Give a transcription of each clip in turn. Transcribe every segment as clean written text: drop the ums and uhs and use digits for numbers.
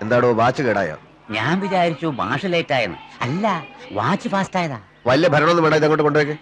എന്താടോ വാച്ച് കേടായോ? ഞാൻ വിചാരിച്ചു മാഷ് ലേറ്റ് ആയെന്ന്. അല്ല, വാച്ച് ഫാസ്റ്റ് ആയതാ. വലിയ ഭരണമൊന്നും വേണ്ട, ഇതങ്ങോട്ട് കൊണ്ടുപോയി.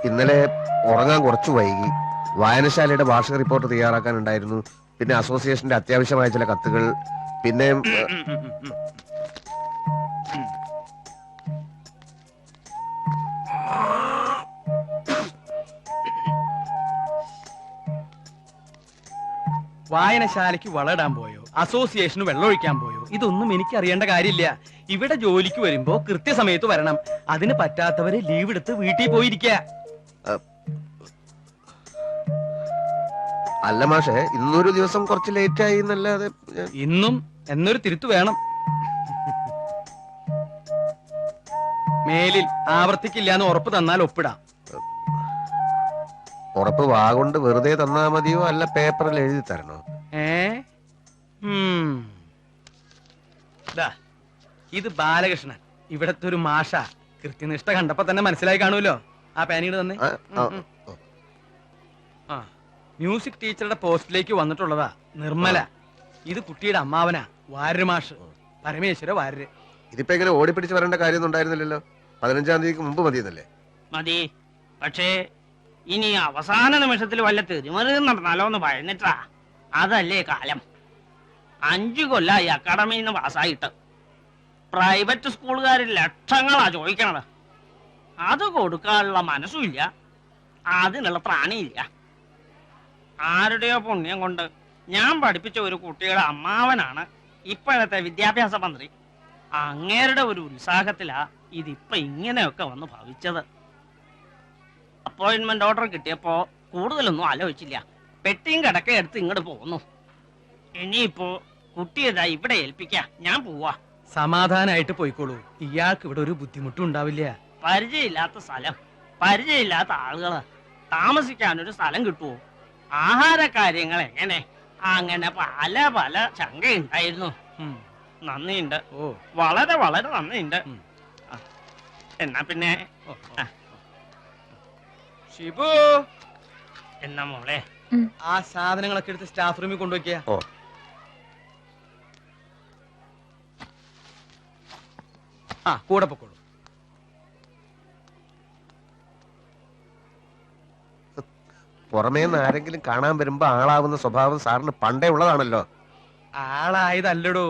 ഇന്നലെ ഉറങ്ങാൻ കുറച്ചു വൈകി. വായനശാലയുടെ വാർഷിക റിപ്പോർട്ട് തയ്യാറാക്കാനുണ്ടായിരുന്നു. പിന്നെ അസോസിയേഷന്റെ അത്യാവശ്യമായ ചില കത്തുകൾ. പിന്നെ വായനശാലയ്ക്ക് വളമിടാൻ പോയോ, അസോസിയേഷന് വെള്ളമൊഴിക്കാൻ പോയോ, ഇതൊന്നും എനിക്ക് അറിയേണ്ട കാര്യമില്ല. ഇവിടെ ജോലിക്ക് വരുമ്പോ കൃത്യസമയത്ത് വരണം. അതിന് പറ്റാത്തവര് ലീവ് എടുത്ത് വീട്ടിൽ പോയിരിക്കുക. അല്ല മാഷേ, ഇന്നൊരു ദിവസം കുറച്ച് ലേറ്റ് ആയി എന്നല്ലാതെ. ഇന്നും എന്നൊരു തിരുത്തു വേണം. മേലിൽ ആവർത്തിക്കില്ല എന്ന് ഉറപ്പ് തന്നാൽ ഒപ്പിടാം. ഉറപ്പ് വാഗൊണ്ട് വെറുതെ തന്നാ മതിയോ, അല്ല പേപ്പറിൽ എഴുതി തരണോ? ഇത് ബാലകൃഷ്ണൻ, ഇവിടത്തെ ഒരു മാഷ. കൃത്യനിഷ്ഠ കണ്ടപ്പോ തന്നെ മനസ്സിലായി കാണുമല്ലോ. ആ പാനീട് തന്നെ. ആ, മ്യൂസിക് ടീച്ചറുടെ പോസ്റ്റിലേക്ക് വന്നിട്ടുള്ളതാ നിർമ്മല. ഇത് കുട്ടിയുടെ അമ്മാവനാ, വാര്യര് മാഷ്, പരമേശ്വര വാര്യര്. ഇതിപ്പോ എങ്ങനെ ഓടിപ്പിടിച്ച് വരേണ്ട കാര്യമൊന്നും ഉണ്ടായിരുന്നില്ലല്ലോ. 15-ാം തീയതിക്ക് മുമ്പ് മതിയെന്നല്ലേ? മതി. പക്ഷേ ഇനി അവസാന നിമിഷത്തിൽ വല്ല തെരുമറിയും നടന്നാലോ എന്ന് ഭയന്നിട്ടാ. അതല്ലേ കാലം. 5 കൊല്ലായി അക്കാഡമിയിൽ നിന്ന് പാസ്സായിട്ട്. പ്രൈവറ്റ് സ്കൂളുകാരിൽ ലക്ഷങ്ങളാ ചോദിക്കണത്. അത് കൊടുക്കാനുള്ള മനസ്സുമില്ല, അതിനുള്ള പ്രാണിയില്ല. ആരുടെയോ പുണ്യം കൊണ്ട് ഞാൻ പഠിപ്പിച്ച ഒരു കുട്ടിയുടെ അമ്മാവനാണ് ഇപ്പോഴത്തെ വിദ്യാഭ്യാസ മന്ത്രി. അങ്ങേരുടെ ഒരു ഉത്സാഹത്തിലാ ഇതിപ്പോ ഇങ്ങനെയൊക്കെ വന്ന് ഭവിച്ചത്. അപ്പോയിന്റ്മെന്റ് ഓർഡർ കിട്ടിയപ്പോ കൂടുതലൊന്നും ആലോചിച്ചില്ല. പെട്ടിയും കിടക്കയും എടുത്ത് ഇങ്ങോട്ട് പോന്നു. ഇനിയിപ്പോ കുട്ടിയതാ ഇവിടെ ഏൽപ്പിക്കാം. ഞാൻ പോവാ. സമാധാനായിട്ട് പോയിക്കോളൂ. ഇയാൾക്ക് ഇവിടെ ഒരു ബുദ്ധിമുട്ടും ഉണ്ടാവില്ല. പരിചയമില്ലാത്ത സ്ഥലം, പരിചയമില്ലാത്ത ആളുകള്, താമസിക്കാനൊരു സ്ഥലം കിട്ടുവോ? ആഹാര കാര്യങ്ങൾ എങ്ങനെ? അങ്ങനെ പല പല ശങ്കയുണ്ടായിരുന്നു. നന്ദിയുണ്ട്, വളരെ വളരെ നന്ദിയുണ്ട്. എന്നാ പിന്നെ ഷിബു, എന്നാ മോളെ ആ സാധനങ്ങളൊക്കെ എടുത്ത് സ്റ്റാഫ് റൂമിൽ കൊണ്ടുവയ്ക്കുക. ആ, കൂടെ പൊക്കോളൂ. പുറമേന്ന് ആരെങ്കിലും കാണാൻ വരുമ്പോ ആളാവുന്ന സ്വഭാവം സാറിന് പണ്ടേ ഉള്ളതാണല്ലോ. ആളായതല്ലടോ,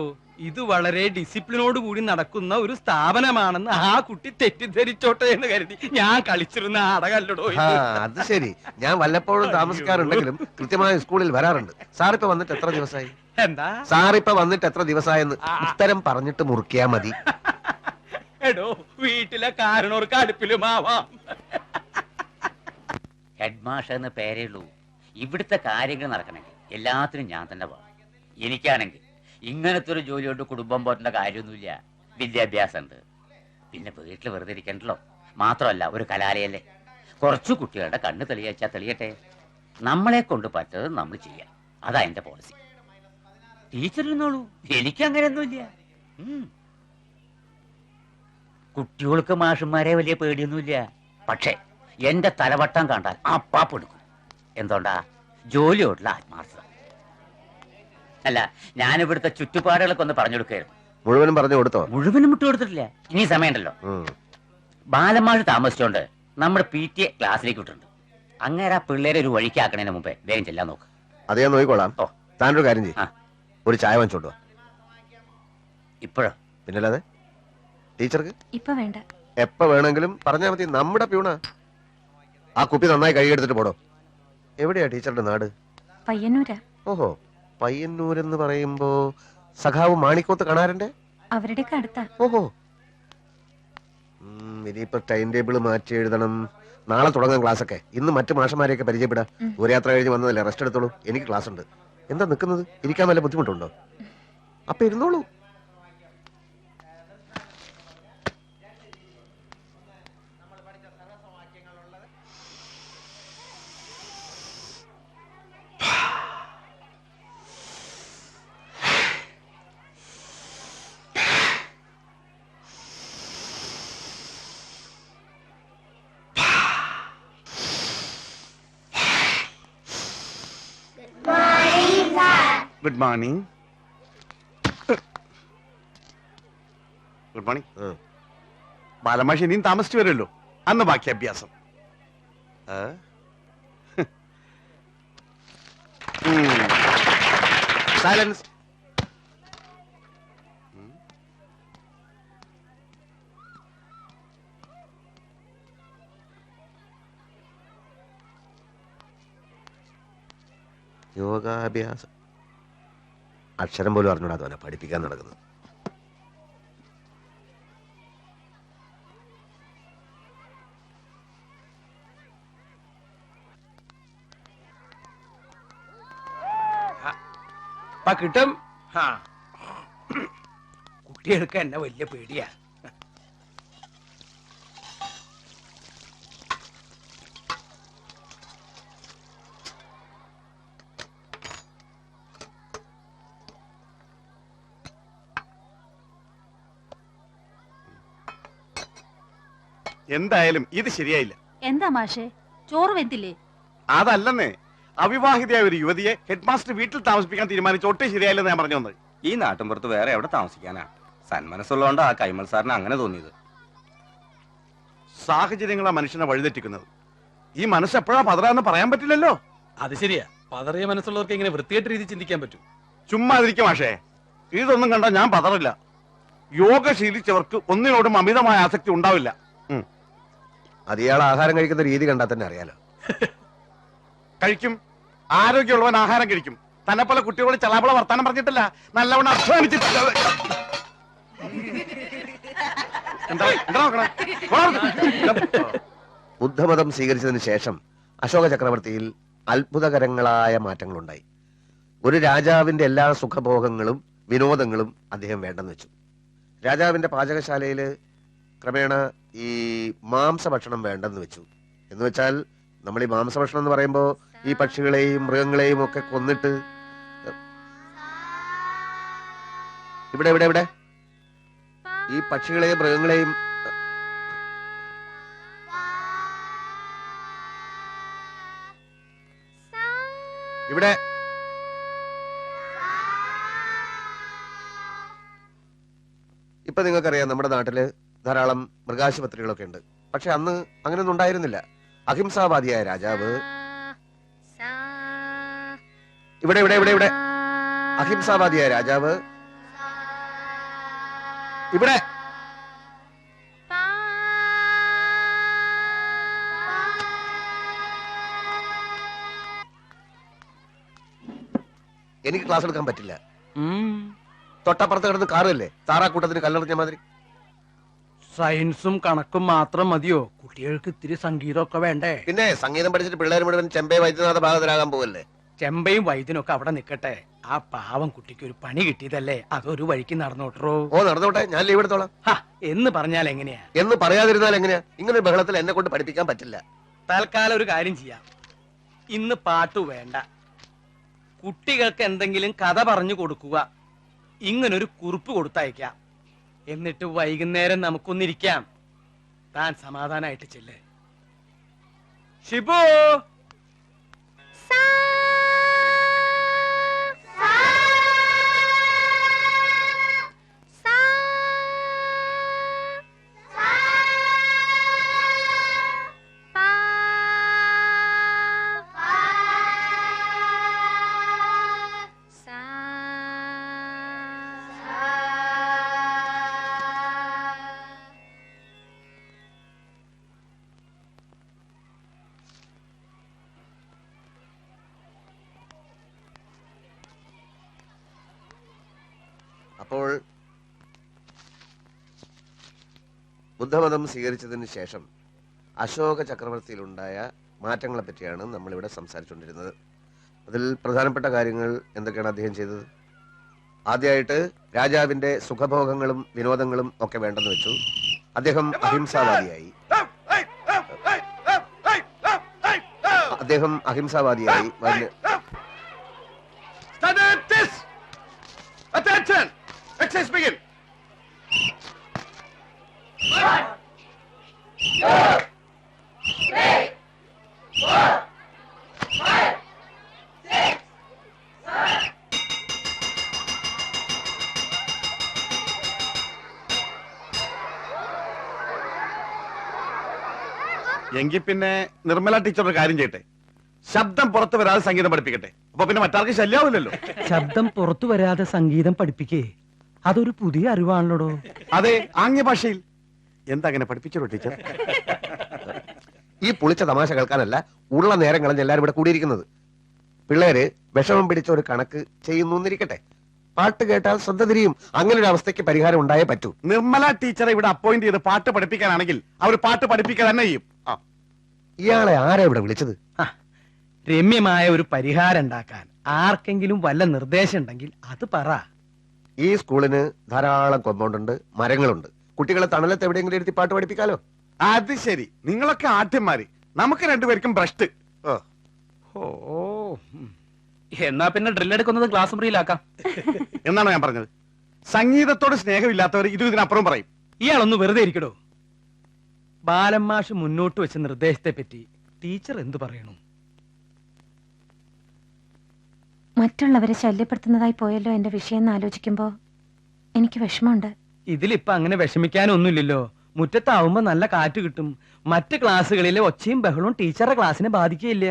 ഇത് വളരെ ഡിസിപ്ലിനോട് കൂടി നടക്കുന്ന ഒരു സ്ഥാപനമാണെന്ന് ആ കുട്ടി തെറ്റിദ്ധരിച്ചോട്ടെ എന്ന് കരുതി ഞാൻ കളിച്ചിരുന്ന നാടകല്ലടോ. അത് ശരി. ഞാൻ വല്ലപ്പോഴും താമസിക്കാറുണ്ടെങ്കിലും കൃത്യമായ സ്കൂളിൽ വരാറുണ്ട്. സാറിപ്പോ വന്നിട്ട് എത്ര ദിവസമായി? എന്താ സാറിപ്പോ വന്നിട്ട് എത്ര ദിവസമായെന്ന് ഉത്തരം പറഞ്ഞിട്ട് മുറിക്കാ മതി. എടോ, വീട്ടിലെ കാരണവർക്ക് അടുപ്പിലുമാവാം. ഹെഡ് മാഷ് എന്ന് പേരേ ഉള്ളൂ. ഇവിടുത്തെ കാര്യങ്ങൾ നടക്കണമെങ്കിൽ എല്ലാത്തിനും ഞാൻ തന്നെ പോകണം. എനിക്കാണെങ്കിൽ ഇങ്ങനത്തെ ഒരു ജോലി കൊണ്ട് കുടുംബം പോറ്റേണ്ട കാര്യമൊന്നുമില്ല. വിദ്യാഭ്യാസം ഉണ്ട്, പിന്നെ വീട്ടിൽ വെറുതെ ഇരിക്കണ്ടല്ലോ. മാത്രമല്ല ഒരു കലാലയല്ലേ, കുറച്ചു കുട്ടികളുടെ കണ്ണ് തെളിയിച്ചാൽ തെളിയട്ടെ. നമ്മളെ കൊണ്ട് പറ്റത് നമ്മൾ ചെയ്യാം. അതാ എന്റെ പോളിസി. ടീച്ചറിനോളൂ, എനിക്ക് അങ്ങനെയൊന്നുമില്ല. കുട്ടികൾക്ക് മാഷന്മാരെ വലിയ പേടിയൊന്നുമില്ല. പക്ഷേ എന്റെ തലവട്ടം കണ്ടാൽ അപ്പാപ്പെടുക്കും. എന്തുകൊണ്ടാ? ജോലിയോടുള്ള ആത്മാർത്ഥത. അല്ല, ഞാനിവിടുത്തെ ചുറ്റുപാടുകളൊക്കെ ഒന്ന് പറഞ്ഞു കൊടുക്കായിരുന്നു. മുഴുവനും പറഞ്ഞു കൊടുത്തോ? മുഴുവനും വിട്ടു കൊടുത്തിട്ടില്ല. ഇനി സമയമുണ്ടല്ലോ. ബാലന്മാര് താമസിച്ചോണ്ട് നമ്മുടെ PTA ക്ലാസ്സിലേക്ക് വിട്ടിട്ടുണ്ട്. അങ്ങനെ ആ പിള്ളേരെ ഒരു വഴിക്കാക്കണതിന് മുമ്പേ വേഗം ചെല്ലാൻ നോക്ക്. അത് ഞാൻ നോക്കിക്കോളാം. താനൊരു കാര്യം ചെയ്യും, ഒരു ചായ വാങ്ങിച്ചോണ്ടോ. ഇപ്പോഴോ? പിന്നല്ലാതെ. ടീച്ചർക്ക് ഇപ്പൊ വേണ്ട, എപ്പ വേണമെങ്കിലും പറഞ്ഞാൽ മതി. നമ്മുടെ പ്യൂണാ. ആ കുപ്പി നന്നായി കഴുകിയെടുത്തിട്ട് പോടോ. എവിടെയാ ടീച്ചറുടെ നാട്? പയ്യന്നൂരാ. ഓഹോ, പയ്യന്നൂരെന്ന് പറയുമ്പോ സഖാവ് മാണിക്കോത്ത് കാണാറുണ്ട്. അവരുടെ അടുത്താ. ഓഹോ, ഇനിയിപ്പോ ടൈം ടേബിൾ മാറ്റി എഴുതണം. നാളെ തുടങ്ങാൻ ക്ലാസ് ഒക്കെ. ഇന്ന് മറ്റു മാഷന്മാരെയൊക്കെ പരിചയപ്പെടാം. ഒരു യാത്ര കഴിഞ്ഞ് വന്നതല്ലേ, റെസ്റ്റ് എടുത്തോളൂ. എനിക്ക് ക്ലാസ് ഉണ്ട്. എന്താ നിൽക്കുന്നത്? ഇരിക്കാൻ വല്ല ബുദ്ധിമുട്ടുണ്ടോ? അപ്പൊ ഇരുന്നോളൂ. Good morning. Good morning. ബാലമാഷി ഇനിയും താമസിച്ചു വരുമല്ലോ, അന്ന് ബാക്കി അഭ്യാസം. സൈലൻസ്. യോഗാഭ്യാസം. അക്ഷരം പോലും അറിഞ്ഞൂടാ അവനെ പഠിപ്പിക്കാൻ നടക്കുന്നത്. കിട്ടും. കുട്ടികൾക്ക് എന്നെ വലിയ പേടിയാ. എന്തായാലും ഇത് ശരിയായില്ല. എന്താ മാഷേ, ചോറ് വെന്തില്ലേ? അതല്ലെന്നേ, അവിവാഹിതയായ ഒരു യുവതിയെ ഹെഡ് മാസ്റ്റർ വീട്ടിൽ താമസിപ്പിക്കാൻ തീരുമാനിച്ച ഒട്ടും ശരിയായില്ലെന്ന് ഞാൻ പറഞ്ഞു വന്നത്. ഈ നാട്ടിൻപുറത്ത് വേറെ എവിടെ താമസിക്കാനാ? സന്മനസ്സുള്ളതുകൊണ്ട് ആ കൈമൾ സാറിന് അങ്ങനെ തോന്നിയത്. സാഹചര്യങ്ങളാ മനുഷ്യനെ വഴിതെറ്റിക്കുന്നത്. ഈ മനസ്സ് എപ്പോഴാ പതറാന്ന് പറയാൻ പറ്റില്ലല്ലോ. അത് ശരിയാ. പതറിയ മനസ്സുള്ളവർക്ക് ഇങ്ങനെ വൃത്തിയായിട്ട് രീതി ചിന്തിക്കാൻ പറ്റും. ചുമ്മാ ഇരിക്കും മാഷേ. ഇതൊന്നും കണ്ടാ ഞാൻ പതറില്ല. യോഗ ശീലിച്ചവർക്ക് ഒന്നിനോടും അമിതമായ ആസക്തി ഉണ്ടാവില്ല. അത് ഇയാൾ ആഹാരം കഴിക്കുന്ന രീതി കണ്ടാൽ തന്നെ അറിയാലോ. കഴിക്കും. ആരോഗ്യമുള്ളവൻ ആഹാരം കഴിക്കും. തന്നെ പോലെ കുട്ടികളോട് ചലാപള വർത്താനം പറഞ്ഞിട്ടില്ല, നല്ലവണ്ണം അധ്വാനിച്ചിട്ടില്ല. ബുദ്ധമതം സ്വീകരിച്ചതിന് ശേഷം അശോക ചക്രവർത്തിയിൽ അത്ഭുതകരങ്ങളായ മാറ്റങ്ങളുണ്ടായി. ഒരു രാജാവിന്റെ എല്ലാ സുഖഭോഗങ്ങളും വിനോദങ്ങളും അദ്ദേഹം വേണ്ടെന്ന് വെച്ചു. രാജാവിന്റെ പാചകശാലയില് ക്രമേണ ഈ മാംസഭക്ഷണം വേണ്ടെന്ന് വെച്ചു. എന്ന് വെച്ചാൽ നമ്മൾ ഈ മാംസഭക്ഷണം എന്ന് പറയുമ്പോൾ ഈ പക്ഷികളെയും മൃഗങ്ങളെയും ഒക്കെ കൊന്നിട്ട് ഇവിടെ ഇവിടെ ഇവിടെ ഈ പക്ഷികളെയും മൃഗങ്ങളെയും ഇവിടെ ഇപ്പൊ നിങ്ങൾക്കറിയാം നമ്മുടെ നാട്ടില് ധാരാളം മൃഗാശുപത്രികളൊക്കെ ഉണ്ട്. പക്ഷെ അന്ന് അങ്ങനെയൊന്നും ഉണ്ടായിരുന്നില്ല. അഹിംസാവാദിയായ രാജാവ് ഇവിടെ ഇവിടെ ഇവിടെ ഇവിടെ അഹിംസാവാദിയായ രാജാവ് ഇവിടെ എനിക്ക് ക്ലാസ് എടുക്കാൻ പറ്റില്ല. തൊട്ടപ്പുറത്ത് കിടന്ന് കാറല്ലേ താറാക്കൂട്ടത്തിന് കല്ലെറിഞ്ഞ മാതിരി. സയൻസും കണക്കും മാത്രം മതിയോ? കുട്ടികൾക്ക് ഇത്തിരി സംഗീതമൊക്കെ വേണ്ടേ? പിന്നെ സംഗീതം പഠിച്ചിട്ട് പിള്ളേർ മുഴുവൻ ചെമ്പേ വൈദ്യനാഥ ഭാഗത്തിലാകാൻ പോകല്ലേ. ചെമ്പയും വൈദ്യനൊക്കെ അവിടെ നിക്കട്ടെ. ആ പാവം കുട്ടിക്ക് ഒരു പണി കിട്ടിയതല്ലേ, അതൊരു വഴിക്ക് നടന്നോട്ടോ. ഓ നടന്നോട്ടെ, ഞാൻ ലീവ് എടുത്തോളാം. എന്ന് പറഞ്ഞാൽ എങ്ങനെയാ? എന്ന് പറയാതിരുന്നാൽ എങ്ങനെയാ? ഇങ്ങനെ ഒരു ബഹളത്തിൽ എന്നെ കൊണ്ട് പഠിപ്പിക്കാൻ പറ്റില്ല. തൽക്കാലം ഒരു കാര്യം ചെയ്യാം. ഇന്ന് പാട്ടു വേണ്ട, കുട്ടികൾക്ക് എന്തെങ്കിലും കഥ പറഞ്ഞു കൊടുക്കുക. ഇങ്ങനൊരു കുറിപ്പ് കൊടുത്തയക്കാം. എന്നിട്ട് വൈകുന്നേരം നമുക്കൊന്നിരിക്കാം. താൻ സമാധാനായിട്ട് ചെല്ലേ. ഷിബു അപ്പോൾ ബുദ്ധമതം സ്വീകരിച്ചതിന് ശേഷം അശോക ചക്രവർത്തിയിലുണ്ടായ മാറ്റങ്ങളെ പറ്റിയാണ് നമ്മളിവിടെ സംസാരിച്ചുകൊണ്ടിരുന്നത്. അതിൽ പ്രധാനപ്പെട്ട കാര്യങ്ങൾ എന്തൊക്കെയാണ് അദ്ദേഹം ചെയ്തത്? ആദ്യമായിട്ട് രാജാവിന്റെ സുഖഭോഗങ്ങളും വിനോദങ്ങളും ഒക്കെ വേണ്ടെന്ന് വെച്ചു. അദ്ദേഹം അഹിംസാവാദിയായി. Attention! Exercise begin! 1, 2, 3, 4, 5, 6, 7, എങ്കിൽ പിന്നെ നിർമ്മല ടീച്ചർ ഒരു കാര്യം ചെയ്യട്ടെ, ശബ്ദം പുറത്തു വരാതെ സംഗീതം പഠിപ്പിക്കട്ടെ. അപ്പൊ പിന്നെ മറ്റാർക്ക് ശല്യാവില്ലല്ലോ. ശബ്ദം പുറത്തു വരാതെ സംഗീതം പഠിപ്പിക്കേ, അതൊരു പുതിയ അറിവാണല്ലോടോ. അതെ, ആംഗ്യ ഭാഷയിൽ. എന്താ അങ്ങനെ പഠിപ്പിച്ചോ ടീച്ചർ? ഈ പുളിച്ച തമാശ കേൾക്കാനല്ല ഉള്ള നേരം കളഞ്ഞ് എല്ലാരും ഇവിടെ കൂടിയിരിക്കുന്നത്. പിള്ളേര് വിഷമം പിടിച്ച ഒരു കണക്ക് ചെയ്യുന്നു എന്നിരിക്കട്ടെ, പാട്ട് കേട്ടാൽ ശ്രദ്ധ തിരിയും. അങ്ങനെ ഒരു അവസ്ഥയ്ക്ക് പരിഹാരം ഉണ്ടായേ പറ്റൂ. നിർമ്മല ടീച്ചറെ ഇവിടെ അപ്പോയിന്റ് ചെയ്ത് പാട്ട് പഠിപ്പിക്കാനാണെങ്കിൽ അവർ പാട്ട് പഠിപ്പിക്കുക തന്നെ ചെയ്യും. ഇയാളെ ആരാ ഇവിടെ വിളിച്ചത്? രമ്യമായ ഒരു പരിഹാരം ഉണ്ടാക്കാൻ ആർക്കെങ്കിലും വല്ല നിർദ്ദേശം ഉണ്ടെങ്കിൽ അത് പറ. ഈ സ്കൂളിന് ധാരാളം കോമ്പൗണ്ട് ഉണ്ട്, മരങ്ങളുണ്ട്. കുട്ടികളെ തണലത്ത് എവിടെയെങ്കിലും ഇരുത്തി പാട്ട് പഠിപ്പിക്കാലോ. അത് ശരി, നിങ്ങളൊക്കെ ആദ്യന്മാര്, നമുക്ക് രണ്ടുപേർക്കും ഭ്രഷ്ട്. ഓ, എന്നാ പിന്നെ ഡ്രില്ലെടുക്കുന്നത് ക്ലാസ് മുറിയിലാക്കാം എന്നാണ് ഞാൻ പറഞ്ഞത്. സംഗീതത്തോട് സ്നേഹമില്ലാത്തവർ ഇതിനപ്പുറം പറയും. ഇയാളൊന്ന് വെറുതെ ഇരിക്കടോ. ബാലന്മാഷ് മുന്നോട്ട് വെച്ച നിർദ്ദേശത്തെ പറ്റി ടീച്ചർ എന്തു പറയണു? മറ്റുള്ളവരെ ശല്യപ്പെടുത്തുന്നതായി പോയല്ലോ എന്റെ വിഷയം എന്ന് ആലോചിക്കുമ്പോ എനിക്ക് വിഷമമുണ്ട്. ഇതിലിപ്പോ അങ്ങനെ വിഷമിക്കാനൊന്നുമില്ലല്ലോ. മുറ്റത്താവുമ്പോ നല്ല കാറ്റ് കിട്ടും. മറ്റ് ക്ലാസ്സുകളിലെ ഒച്ചയും ബഹളവും ടീച്ചറുടെ ക്ലാസ്സിനെ ബാധിക്കുകയില്ല.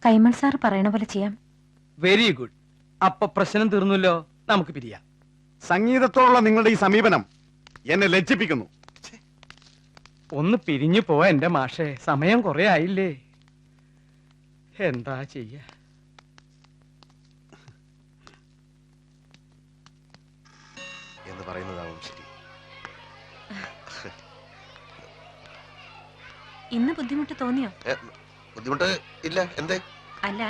കൈമൾ സാർ പറയണ പോലെ ചെയ്യാം. Very good. അപ്പൊ പ്രശ്നം തീർന്നല്ലോ, നമുക്ക് പിരിയാം. സംഗീതത്തോടുള്ള നിങ്ങളുടെ ഈ സമീപനം എന്നെ ലജ്ജിപ്പിക്കുന്നു. ഒന്ന് പിരിഞ്ഞു പോ എന്റെ മാഷേ, സമയം കുറെ ആയില്ലേ. എന്താ ചെയ്യ? എന്ന് പറയുന്നതാവും ശരി. ഇന്ന് ബുദ്ധിമുട്ട് തോന്നിയോ? ബുദ്ധിമുട്ട് ഇല്ല. എന്തേ? അല്ല,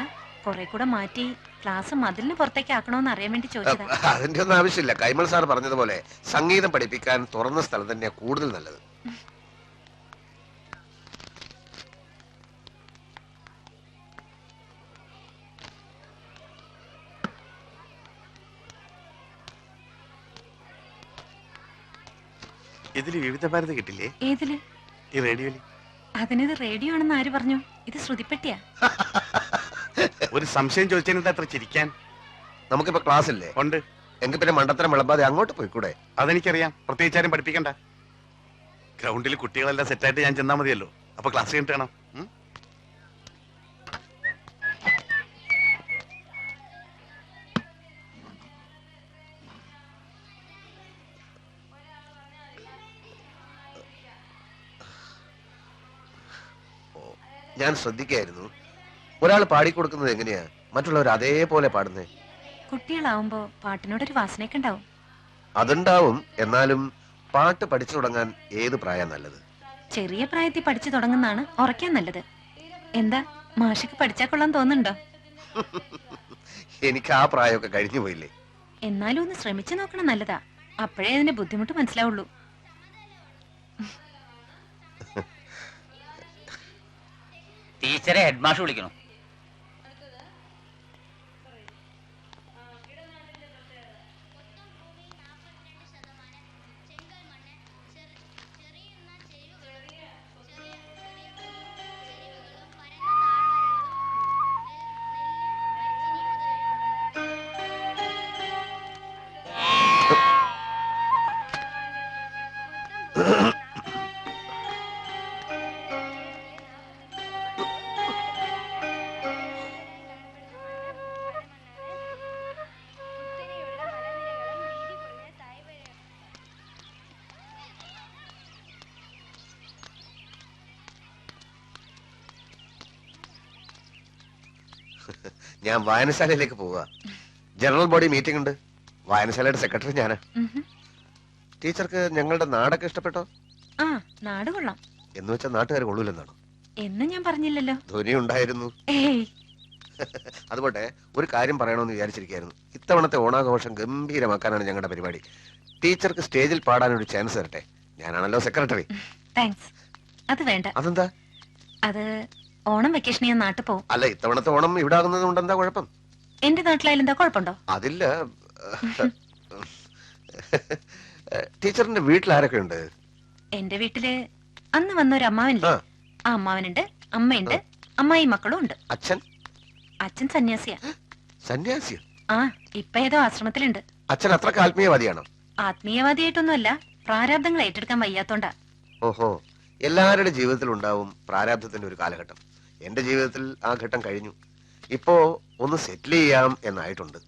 കുറെ കൂടെ മാറ്റി ക്ലാസ് മതിലിന് പുറത്തേക്ക് ആക്കണോന്ന് അറിയാൻ വേണ്ടി ചോദിച്ചതാ. അതിന്റെ ഒന്നും ആവശ്യമില്ല. കൈമൾ സാർ പറഞ്ഞതുപോലെ സംഗീതം പഠിപ്പിക്കാൻ തുറന്ന സ്ഥലം തന്നെയാ കൂടുതൽ നല്ലത്. ഇതില് വിവിധ ഭാരതി കിട്ടില്ലേ? ഏതില്? ഈ റേഡിയോയില്. അതിനിത് റേഡിയോ ആണെന്ന് ആര് പറഞ്ഞു? ഇത് ശ്രുതിപ്പെട്ടിയാ. ഒരു സംശയം ചോദിച്ചതിന് അത്ര ചിരിക്കാൻ. നമുക്കിപ്പോ ക്ലാസ് ഇല്ലേ? ഉണ്ട്. എങ്കിൽ പിന്നെ മണ്ടത്തരം വിളമ്പാതെ അങ്ങോട്ട് പോയിക്കൂടെ? അതെനിക്കറിയാം, പ്രത്യേകിച്ചാരും പഠിപ്പിക്കണ്ട. ഗ്രൗണ്ടിൽ കുട്ടികളെല്ലാം സെറ്റായിട്ട് ഞാൻ ചെന്നാ മതിയല്ലോ. അപ്പൊ ക്ലാസ് കഴിഞ്ഞിട്ട് വേണം. ഞാൻ ശ്രദ്ധിക്കായിരുന്നു, ഒരാൾ പാടിക്കൊടുക്കുന്നത് എങ്ങനെയാ മറ്റുള്ളവർ അതേപോലെ പാടുന്നേ? കുട്ടികളാവുമ്പോ പാട്ടിനോടൊരു വാസനയൊക്കെ ഉണ്ടാവും. അതുണ്ടാവും. എന്നാലും പാട്ട് പഠിച്ചു തുടങ്ങാൻ ഏത് പ്രായം നല്ലത്? ചെറിയ പ്രായത്തിൽ പഠിച്ചു തുടങ്ങുന്നതാണ് ഉറക്കാൻ നല്ലത്. എന്താ മാഷക്ക് പഠിച്ചാ കൊള്ളാൻ തോന്നുന്നുണ്ടോ? എനിക്ക് ആ പ്രായമൊക്കെ കഴിഞ്ഞു പോയില്ലേ. എന്നാലും ഒന്ന് ശ്രമിച്ചു നോക്കണം, നല്ലതാ. അപ്പോഴേ അതിന്റെ ബുദ്ധിമുട്ട് മനസ്സിലാവുള്ളൂ. ടീച്ചറെ ഹെഡ്മാഷ് വിളിക്കണം. ഞാൻ വായനശാലയിലേക്ക് പോവുക. ജനറൽ ബോഡി മീറ്റിംഗ് ഉണ്ട്. വായനശാലയുടെ സെക്രട്ടറി ഞാനാ. ടീച്ചർക്ക് ഞങ്ങളുടെ നാടൊക്കെ ഇഷ്ടപ്പെട്ടോ? ആ, നാട് കൊള്ളാം. എന്ന് വെച്ചാൽ നാട്ടുകാർ കൊള്ളൂലെന്നാണോ? എന്ന് ഞാൻ പറഞ്ഞില്ലല്ലോ. ധ്വനി ഉണ്ടായിരുന്നു. ഏയ്, അതുപോട്ടെ, ഒരു കാര്യം പറയണമെന്ന് വിചാരിച്ചിരിക്കായിരുന്നു. ഇത്തവണത്തെ ഓണാഘോഷം ഗംഭീരമാക്കാനാണ് ഞങ്ങളുടെ പരിപാടി. ടീച്ചർക്ക് സ്റ്റേജിൽ പാടാൻ ഒരു ചാൻസ് തരട്ടെ. ഞാനാണല്ലോ സെക്രട്ടറി. താങ്ക്സ്. അത് വേണ്ട. അതെന്താ? അത് ഓണം വെക്കേഷൻ ഞാൻ നാട്ടിൽ പോവും. അല്ല, ഇത്തവണത്തെ ഓണം ഇവിടെ ആകുന്നത് കൊണ്ട് എന്താ കുഴപ്പം? എന്റെ നാട്ടിലായാലും എന്താ കുഴപ്പമുണ്ടോ? അതില്ല. ടീച്ചറിന്റെ വീട്ടിൽ ആരൊക്കെ ഉണ്ട്? എന്റെ വീട്ടില് അന്ന് വന്നൊരു അമ്മാവനില്ലേ, ആ അമ്മാവനുണ്ട്, അമ്മയുണ്ട്, അമ്മായി മക്കളും ഉണ്ട്. അച്ഛൻ? അച്ഛൻ സന്യാസിയാ. സന്യാസിയോ? ആ, ഇപ്പൊ ഏതോ ആശ്രമത്തിലുണ്ട്. അച്ഛൻ അത്രക്ക് ആത്മീയവാദിയാണോ? ആത്മീയവാദിയായിട്ടൊന്നുമല്ല, പ്രാരാബ്ദങ്ങൾ ഏറ്റെടുക്കാൻ വയ്യാത്തോണ്ടാ. ഓഹോ, എല്ലാവരുടെ ജീവിതത്തിൽ ഉണ്ടാവും പ്രാരാബ്ധത്തിന്റെ ഒരു കാലഘട്ടം. എന്റെ ജീവിതത്തിൽ ആ ഘട്ടം കഴിഞ്ഞു. ഇപ്പോ ഒന്ന് സെറ്റിൽ ചെയ്യാം എന്നായിട്ടുണ്ട്.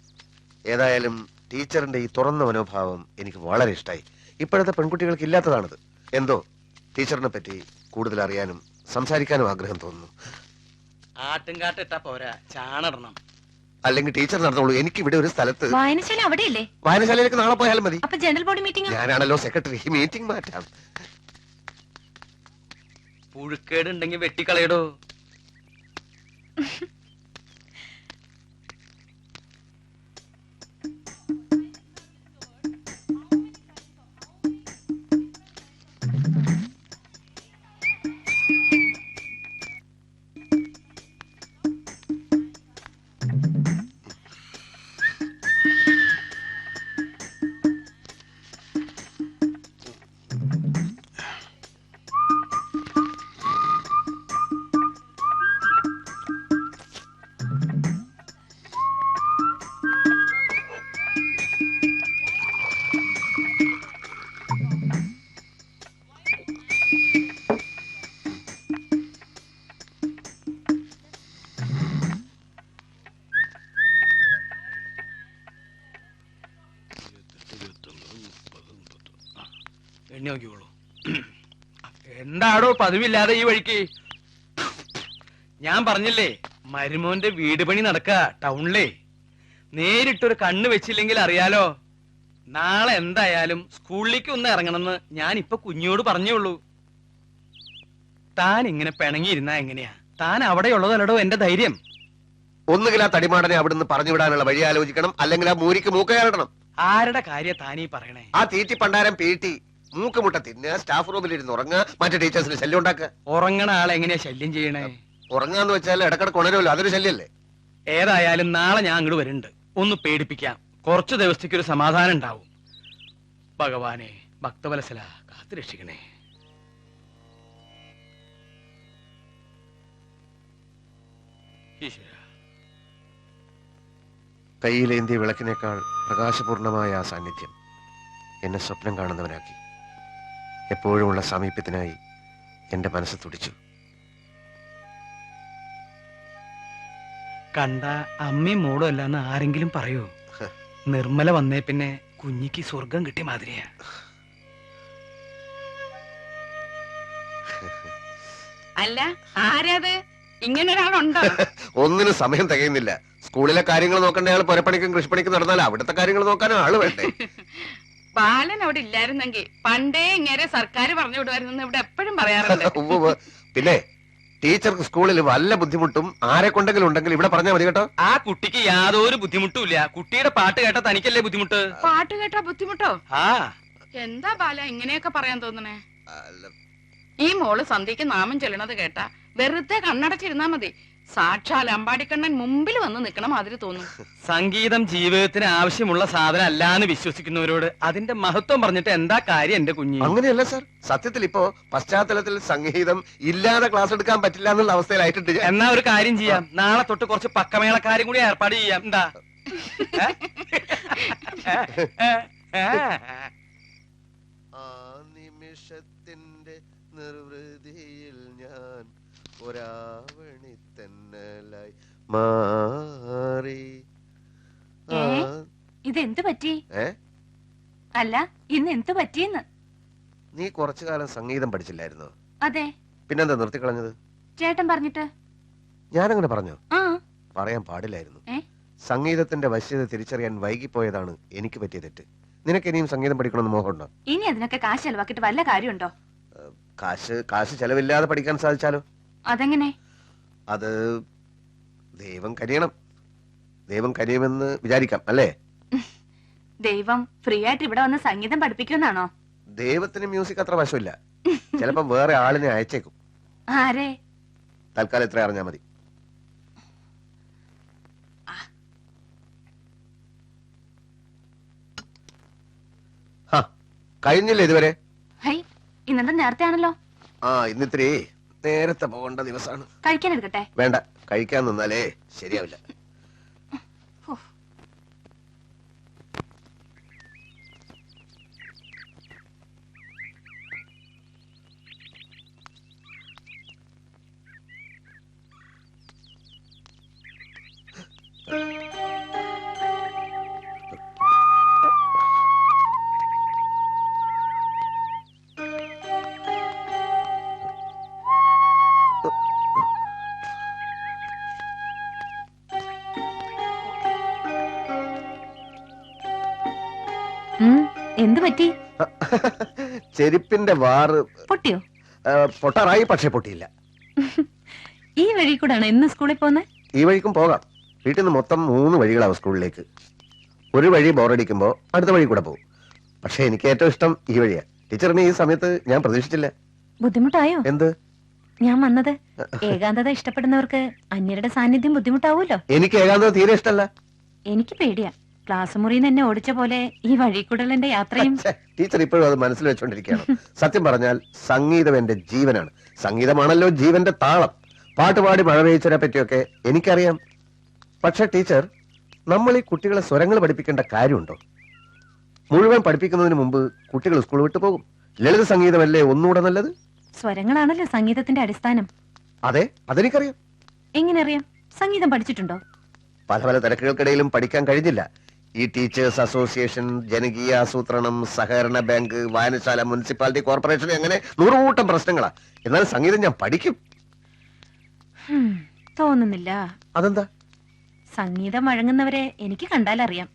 ഏതായാലും ടീച്ചറിന്റെ ഈ തുറന്ന മനോഭാവം എനിക്ക് വളരെ ഇഷ്ടമായി. ഇപ്പോഴത്തെ പെൺകുട്ടികൾക്ക് ഇല്ലാത്തതാണിത്. എന്തോ ടീച്ചറിനെ പറ്റി കൂടുതൽ അറിയാനും സംസാരിക്കാനും ആഗ്രഹം തോന്നുന്നു. ആട്ടുംകാട്ട് ഇട്ടാ പോരാ, ചാണിടണം. അല്ലെങ്കിൽ ടീച്ചർ നടന്നോളൂ. എനിക്ക് ഇവിടെ ഒരു സ്ഥലത്ത് വായനശാല അവിടെയല്ലേ? വായനശാലയിലേക്ക് നാളെ പോയാലും മതി. അപ്പൊ ജനറൽ ബോഡി മീറ്റിംഗ് ഞാനാണല്ലോ സെക്രട്ടറി. മീറ്റിംഗ് മാറ്റാം. പുഴുക്കേട് ഉണ്ടെങ്കിൽ വെട്ടിക്കളയടോ. എണ്ണി നോക്കിക്കോളൂ. എന്താടോ പതിവില്ലാതെ ഈ വഴിക്ക്? ഞാൻ പറഞ്ഞില്ലേ, മരുമോന്റെ വീട് പണി നടക്ക ടൗണിലേ. നേരിട്ടൊരു കണ്ണ് വെച്ചില്ലെങ്കിൽ അറിയാലോ. നാളെ എന്തായാലും സ്കൂളിലേക്ക് ഒന്ന് ഇറങ്ങണമെന്ന് ഞാൻ ഇപ്പൊ കുഞ്ഞോട് പറഞ്ഞേ. താൻ ഇങ്ങനെ പിണങ്ങിയിരുന്നാ എങ്ങനെയാ? താൻ അവിടെയുള്ളതല്ലടോ എന്റെ ധൈര്യം. ഒന്നുകിൽ ആ തടിമാടനെ അവിടുന്ന് പറഞ്ഞു വിടാനുള്ള വഴി ആലോചിക്കണം, അല്ലെങ്കിൽ ആ മൂരിക്ക് മൂക്കയാടണം. ആരുടെ കാര്യ താനീ പറയണേ? ആ തീറ്റി പണ്ടാരം പീട്ടി മൂക്കുമുട്ട തിന്നുക, സ്റ്റാഫ് റൂമിൽ ഇരുന്ന് ഉറങ്ങുക, മറ്റു ടീച്ചേഴ്സിന് ശല്യം ഉണ്ടാക്കുക. ഉറങ്ങണ ആളെ എങ്ങനെയാ ശല്യം ചെയ്യണേ? ഉറങ്ങാന്ന് വെച്ചാൽ ഇടക്കിടക്ക് ഉണരുമല്ലോ, അതൊരു ശല്യല്ലേ? ഏതായാലും നാളെ ഞാൻ അങ്ങോട്ട് വരുന്നുണ്ട്. ഒന്ന് പേടിപ്പിക്കാം. കുറച്ചു ദിവസത്തേക്ക് ഒരു സമാധാനം ഉണ്ടാവും. ഭഗവാനെ, ഭക്തവത്സല കാത്തുരക്ഷിക്കണേ. ഈശ്വര. കയ്യിലേന്തിയ വിളക്കിനേക്കാൾ പ്രകാശപൂർണമായ ആ സാന്നിധ്യം എന്നെ സ്വപ്നം കാണുന്നവനാക്കി. എപ്പോഴുമുള്ള സാമീപ്യത്തിനായി എന്റെ മനസ്സ് തുടിച്ചു. കണ്ട അമ്മയും മോളും അല്ലാന്ന് ആരെങ്കിലും പറയൂ? നിർമ്മല വന്നേ പിന്നെ കുഞ്ഞിക്ക് സ്വർഗം കിട്ടിയ മാതിരിയാ. അല്ല, ആരാത്? ഇങ്ങനെ ഒരാളുണ്ടോ? ഒന്നിനും സമയം തികയുന്നില്ല. സ്കൂളിലെ കാര്യങ്ങൾ നോക്കേണ്ട ആൾ പുരപ്പണിക്കും കൃഷിപ്പണിക്കും നടന്നാൽ അവിടുത്തെ കാര്യങ്ങൾ നോക്കാനും ആള് വേണ്ടേ? ബാലൻ അവിടെ ഇല്ലായിരുന്നെങ്കിൽ പണ്ടേ ഇങ്ങനെ സർക്കാർ പറഞ്ഞു വിടുമായിരുന്നു ഇവിടെ എപ്പോഴും പറയാറുണ്ട്. പിന്നെ ടീച്ചർക്ക് സ്കൂളിൽ വല്ല ബുദ്ധിമുട്ടും ആരെ കൊണ്ടെങ്കിലും ഉണ്ടെങ്കിൽ ഇവിടെ പറഞ്ഞാൽ മതി കേട്ടോ. ആ കുട്ടിക്ക് യാതൊരു ബുദ്ധിമുട്ടും ഇല്ല. കുട്ടിയുടെ പാട്ട് കേട്ടാ തനിക്കല്ലേ ബുദ്ധിമുട്ട്? പാട്ട് കേട്ടാ ബുദ്ധിമുട്ടോ? ആ, എന്താ ബാല ഇങ്ങനെയൊക്കെ പറയാൻ തോന്നണേ? ഈ മോള് സന്ധ്യക്ക് നാമം ചൊല്ലണത് കേട്ടാ വെറുതെ കണ്ണടച്ചിരുന്നാ മതി. സാക്ഷാൽ അമ്പാടിക്കണ്ണൻ മുമ്പിൽ വന്ന് നിക്കണ മാതിരി തോന്നും. സംഗീതം ജീവിതത്തിന് ആവശ്യമുള്ള സാധനം അല്ലാന്ന് വിശ്വസിക്കുന്നവരോട് അതിന്റെ മഹത്വം പറഞ്ഞിട്ട് എന്താ കാര്യം എന്റെ കുഞ്ഞി? അങ്ങനെയല്ല സാർ, സത്യത്തിൽ ഇപ്പോ പശ്ചാത്തലത്തിൽ സംഗീതം ഇല്ലാതെ ക്ലാസ് എടുക്കാൻ പറ്റില്ല എന്നുള്ള അവസ്ഥയിലായിട്ടുണ്ട്. എന്നാ ഒരു കാര്യം ചെയ്യാം, നാളെ തൊട്ട് കുറച്ച് പക്കമേളക്കാരും കൂടി ഏർപ്പാട് ചെയ്യാം. എന്താ? ആ നിമിഷത്തിന്റെ നിർവൃതിയിൽ ഞാൻ ഒരാവണി തെന്നലായി മാറി. ഇതെന്ത് പറ്റി? ഏ? അല്ല, ഇന്ന് എന്ത് പറ്റിയെന്ന്? നീ കുറച്ചു കാലം സംഗീതം പഠിച്ചില്ലായിരുന്നോ? അതെ. പിന്നെന്താ നിർത്തിക്കളഞ്ഞത്? ചേട്ടൻ പറഞ്ഞിട്ട്. ഞാനങ്ങനെ പറഞ്ഞോ? ആ. പറയാൻ പാടില്ലായിരുന്നു. ഏ? സംഗീതത്തിന്റെ വശ്യത തിരിച്ചറിയാൻ വൈകിപ്പോയതാണ് എനിക്ക് പറ്റിയ തെറ്റ്. നിനക്ക് ഇനിയും സംഗീതം പഠിക്കണമെന്ന് മോഹമുണ്ടോ? ഇനി അതിനൊക്കെ കാശ് ചെലവാക്കിട്ട് വല്ല കാര്യമുണ്ടോ? കാശ് ചെലവില്ലാതെ പഠിക്കാൻ സാധിച്ചാലോ? അതെങ്ങനെ? അത് ദൈവം കനിയണം. ദൈവം കനിയുമെന്ന് വിചാരിക്കാം, അല്ലേ? ദൈവം ഫ്രീ ആയിട്ട് ഇവിടെ വന്ന് സംഗീതം പഠിപ്പിക്കുമെന്നാണോ? ദൈവത്തിന് മ്യൂസിക് അത്ര വശമില്ല. ചിലപ്പോ വേറെ ആളിനെ അയച്ചേക്കും. ആരെ? തൽക്കാലം ഇത്ര അറിഞ്ഞാ മതി. കഴിഞ്ഞില്ലേ ഇതുവരെ? ഹൈ, ഇന്നത്തെ നേരത്തെ ആണല്ലോ. ആ, ഇന്നിത്തിരി നേരത്തെ പോകേണ്ട ദിവസമാണ്. കഴിക്കാൻ എടുക്കട്ടെ? വേണ്ട, കഴിക്കാൻ നിന്നാലേ ശരിയാവില്ല. എന്തു പറ്റി? ചെരുപ്പിന്റെ വാറ് പൊട്ടിയോ? പൊട്ടാറായി, പക്ഷെ പൊട്ടിയില്ല. ഈ വഴി കൂടാണ് ഇന്ന് സ്കൂളിൽ പോന്നെ? ഈ വഴിക്കും പോകാം. വീട്ടിൽ നിന്ന് മൊത്തം 3 വഴികളാവും സ്കൂളിലേക്ക്. ഒരു വഴി ബോറടിക്കുമ്പോ അടുത്ത വഴി കൂടെ പോകും. പക്ഷെ എനിക്ക് ഏറ്റവും ഇഷ്ടം ഈ വഴിയാ. ടീച്ചറിന് ഈ സമയത്ത് ഞാൻ പ്രതീക്ഷിച്ചില്ല. ബുദ്ധിമുട്ടായോ? എന്ത്? ഞാൻ വന്നത് ഏകാന്തത ഇഷ്ടപ്പെടുന്നവർക്ക് അന്യരുടെ സാന്നിധ്യം ബുദ്ധിമുട്ടാവൂല്ലോ. എനിക്ക് ഏകാന്തത തീരെ ഇഷ്ടല്ല. എനിക്ക് പേടിയാ. ക്ലാസ് മുറിയിൽ നിന്ന് എന്നെ ഓടിച്ച പോലെ ഈ വഴി കൂടലിന്റെ യാത്രയും. ടീച്ചർ ഇപ്പോഴും അത് മനസ്സിൽ വെച്ചോണ്ടിരിക്കുകയാണ്. സത്യം പറഞ്ഞാൽ സംഗീതം എന്റെ ജീവനാണ്. സംഗീതമാണല്ലോ ജീവന്റെ താളം. പാട്ടുപാടി മഴ പെയ്ച്ചതിനെ പറ്റിയൊക്കെ എനിക്കറിയാം. പക്ഷെ ടീച്ചർ, നമ്മൾ ഈ കുട്ടികളെ സ്വരങ്ങൾ പഠിപ്പിക്കേണ്ട കാര്യമുണ്ടോ? മുഴുവൻ പഠിപ്പിക്കുന്നതിന് മുമ്പ് കുട്ടികൾ സ്കൂൾ വിട്ടു പോകും. ലളിത സംഗീതമല്ലേ ഒന്നുകൂടെ നല്ലത്? സ്വരങ്ങളാണല്ലോ സംഗീതത്തിന്റെ അടിസ്ഥാനം. അതെ, അതെനിക്കറിയാം. എങ്ങനെ അറിയാം? സംഗീതം പഠിച്ചിട്ടുണ്ടോ? പല പല തിരക്കുകൾക്കിടയിലും പഠിക്കാൻ കഴിഞ്ഞില്ല. ഈ ടീച്ചേഴ്സ് അസോസിയേഷൻ, ജനകീയ ആസൂത്രണം, സഹകരണ ബാങ്ക്, വായനശാല, മുനിസിപ്പാലിറ്റി കോർപ്പറേഷൻ, അങ്ങനെ 100 കൂട്ടം പ്രശ്നങ്ങളാ. എന്നാൽ സംഗീതം ഞാൻ പഠിക്കും. തോന്നുന്നില്ല. അതെന്താ? സംഗീതം വഴങ്ങുന്നവരെ എനിക്ക് കണ്ടാലറിയാം.